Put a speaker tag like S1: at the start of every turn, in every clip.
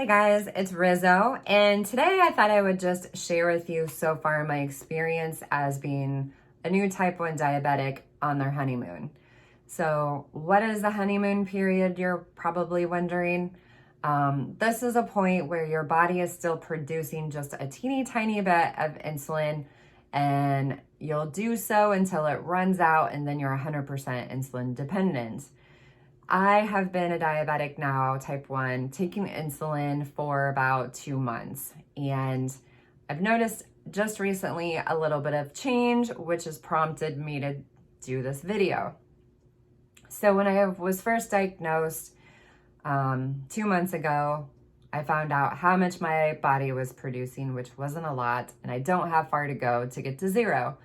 S1: Hi guys, it's Rizzo, and today I thought I would just share with you so far my experience as being a new type 1 diabetic on their honeymoon. So what is the honeymoon period, you're probably wondering? This is a point where your body is still producing just a teeny tiny bit of insulin, and you'll do so until it runs out, and then you're 100% insulin dependent. I have been a diabetic now, type 1, taking insulin for about 2 months. And I've noticed just recently a little bit of change, which has prompted me to do this video. So when I was first diagnosed 2 months ago, I found out how much my body was producing, which wasn't a lot, and I don't have far to go to get to zero.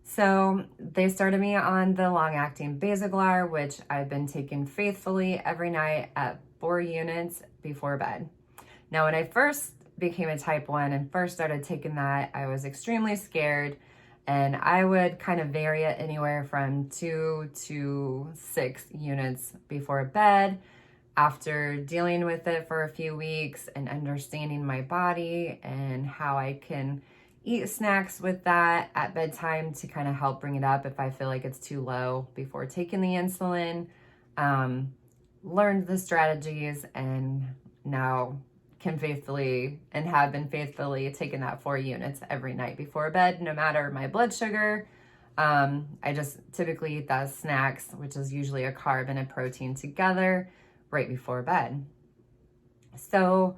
S1: So they started me on the long-acting Basaglar, which I've been taking faithfully every night at 4 units before bed. Now, when I first became a type 1 and first started taking that, I was extremely scared, and I would kind of vary it anywhere from 2 to 6 units before bed. After dealing with it for a few weeks and understanding my body and how I can eat snacks with that at bedtime to kind of help bring it up if I feel like it's too low before taking the insulin. Learned the strategies and now can faithfully and have been faithfully taking that 4 units every night before bed, no matter my blood sugar. I just typically eat those snacks, which is usually a carb and a protein together right before bed. So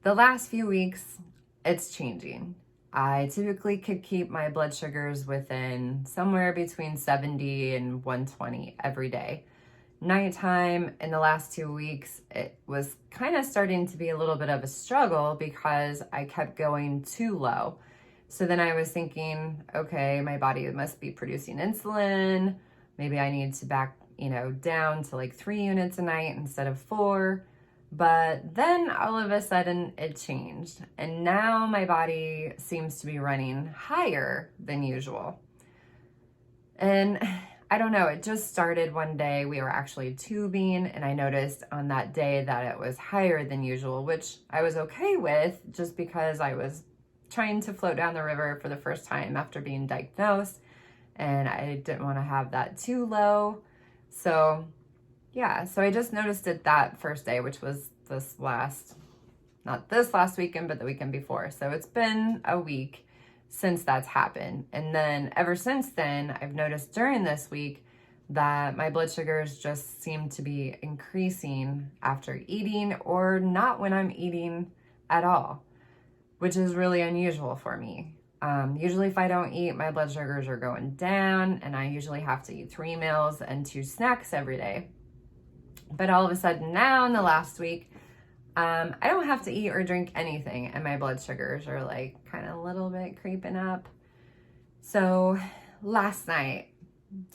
S1: the last few weeks, it's changing. I typically could keep my blood sugars within somewhere between 70 and 120 every day. Nighttime in the last 2 weeks, it was kind of starting to be a little bit of a struggle because I kept going too low. So then I was thinking, okay, my body must be producing insulin. Maybe I need to back, down to like 3 units a night instead of 4. But then all of a sudden it changed, and now my body seems to be running higher than usual. And I don't know, it just started one day. We were actually tubing, and I noticed on that day that it was higher than usual, which I was okay with just because I was trying to float down the river for the first time after being diagnosed, and I didn't want to have that too low. So I just noticed it that first day, which was not this last weekend, but the weekend before. So it's been a week since that's happened. And then ever since then, I've noticed during this week that my blood sugars just seem to be increasing after eating, or not when I'm eating at all, which is really unusual for me. Usually if I don't eat, my blood sugars are going down, and I usually have to eat 3 meals and 2 snacks every day. But all of a sudden now in the last week, I don't have to eat or drink anything, and my blood sugars are like kind of a little bit creeping up. So last night,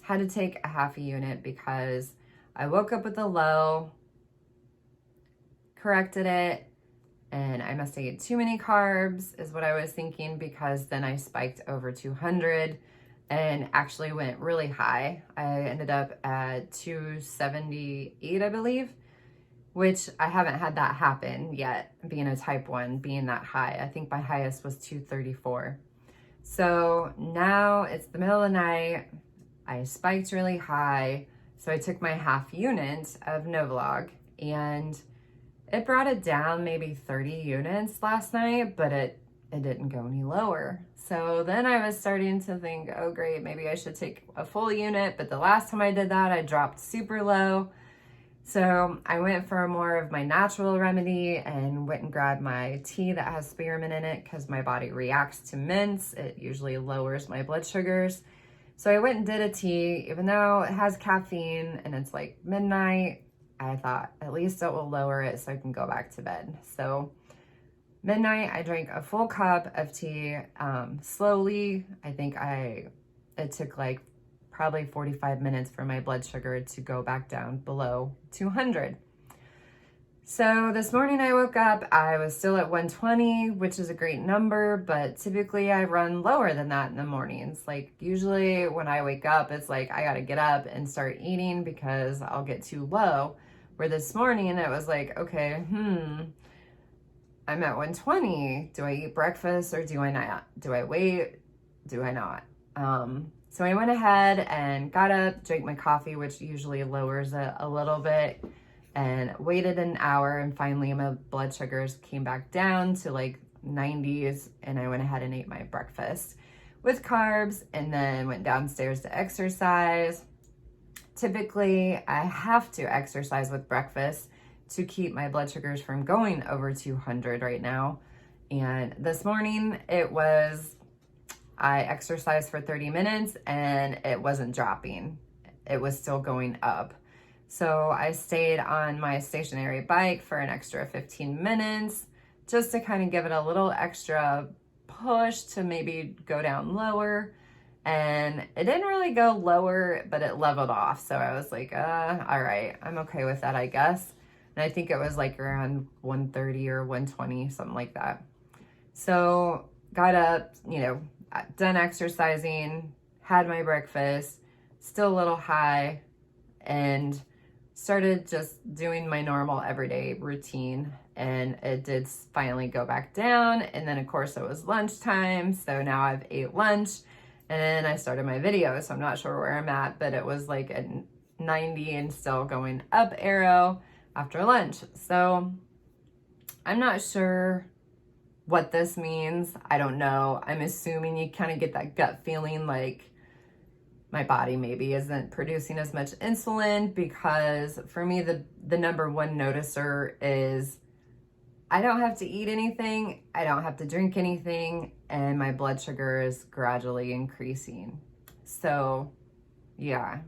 S1: had to take a half a unit because I woke up with a low, corrected it, and I must have ate too many carbs is what I was thinking, because then I spiked over 200 and actually went really high. I ended up at 278, I believe, which I haven't had that happen yet, being a type 1, being that high. I think my highest was 234. So now it's the middle of the night. I spiked really high. So I took my half unit of Novolog, and it brought it down maybe 30 units last night, but it didn't go any lower. So then I was starting to think, oh great, maybe I should take a full unit. But the last time I did that, I dropped super low. So I went for more of my natural remedy and went and grabbed my tea that has spearmint in it, because my body reacts to mints. It usually lowers my blood sugars. So I went and did a tea, even though it has caffeine and it's like midnight. I thought at least it will lower it so I can go back to bed. So midnight, I drank a full cup of tea slowly. I think it took like probably 45 minutes for my blood sugar to go back down below 200. So this morning I woke up, I was still at 120, which is a great number, but typically I run lower than that in the mornings. Like usually when I wake up, it's like I gotta get up and start eating because I'll get too low. Where this morning it was like, okay, I'm at 120. Do I eat breakfast or do I not? Do I wait? Do I not? So I went ahead and got up, drank my coffee, which usually lowers it a little bit, and waited an hour, and finally my blood sugars came back down to like 90s, and I went ahead and ate my breakfast with carbs and then went downstairs to exercise. Typically, I have to exercise with breakfast to keep my blood sugars from going over 200 right now. And this morning I exercised for 30 minutes and it wasn't dropping. It was still going up. So I stayed on my stationary bike for an extra 15 minutes just to kind of give it a little extra push to maybe go down lower. And it didn't really go lower, but it leveled off. So I was like, all right, I'm okay with that, I guess. And I think it was like around 130 or 120, something like that. So got up, done exercising, had my breakfast, still a little high, and started just doing my normal everyday routine. And it did finally go back down. And then of course it was lunchtime. So now I've ate lunch and then I started my video. So I'm not sure where I'm at, but it was like at 90 and still going up arrow after lunch. So I'm not sure what this means. I don't know. I'm assuming you kind of get that gut feeling like my body maybe isn't producing as much insulin, because for me, the number one noticer is I don't have to eat anything, I don't have to drink anything, and my blood sugar is gradually increasing. So yeah.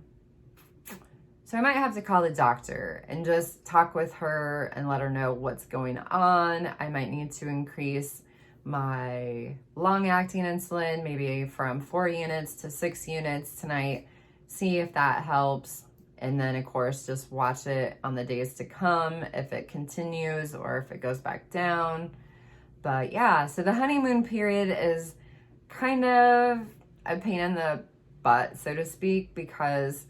S1: So I might have to call the doctor and just talk with her and let her know what's going on. I might need to increase my long-acting insulin, maybe from 4 units to 6 units tonight, see if that helps. And then of course, just watch it on the days to come, if it continues or if it goes back down. But yeah, so the honeymoon period is kind of a pain in the butt, so to speak, because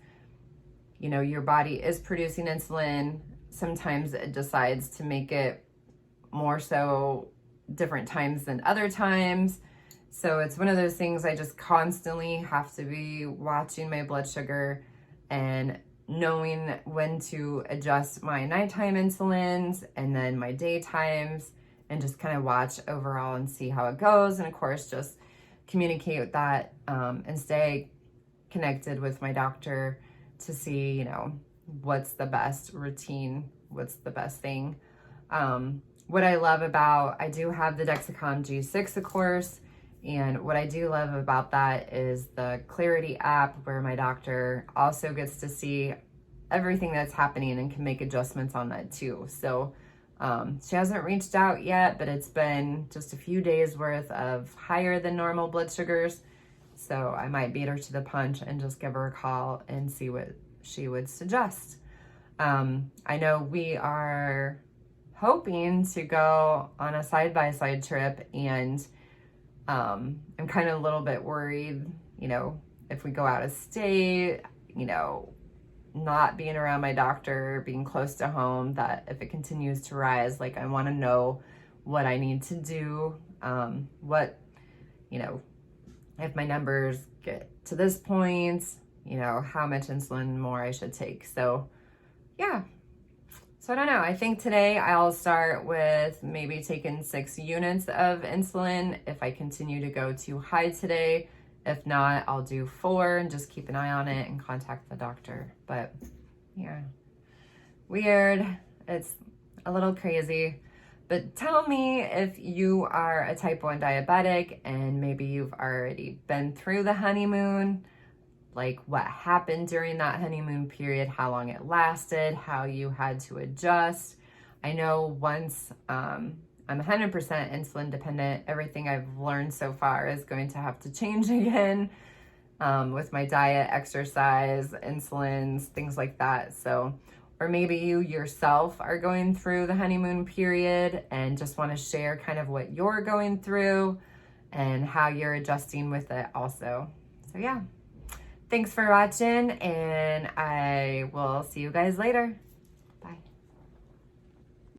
S1: your body is producing insulin. Sometimes it decides to make it more so different times than other times. So it's one of those things I just constantly have to be watching my blood sugar and knowing when to adjust my nighttime insulins and then my daytimes, and just kind of watch overall and see how it goes. And of course, just communicate with that and stay connected with my doctor to see, what's the best routine, what's the best thing. What I love about, I do have the Dexcom G6, of course, and what I do love about that is the Clarity app, where my doctor also gets to see everything that's happening and can make adjustments on that too. So she hasn't reached out yet, but it's been just a few days worth of higher than normal blood sugars. So I might beat her to the punch and just give her a call and see what she would suggest. I know we are hoping to go on a side-by-side trip, and I'm kind of a little bit worried, if we go out of state, not being around my doctor, being close to home, that if it continues to rise, like I want to know what I need to do, if my numbers get to this point, how much insulin more I should take. So yeah. So I don't know. I think today I'll start with maybe taking 6 units of insulin if I continue to go too high today. If not, I'll do 4 and just keep an eye on it and contact the doctor. But yeah, weird. It's a little crazy. But tell me if you are a type 1 diabetic and maybe you've already been through the honeymoon, like what happened during that honeymoon period, how long it lasted, how you had to adjust. I know once I'm 100% insulin dependent, everything I've learned so far is going to have to change again with my diet, exercise, insulins, things like that. So, or maybe you yourself are going through the honeymoon period and just want to share kind of what you're going through and how you're adjusting with it also. So yeah. Thanks for watching, and I will see you guys later.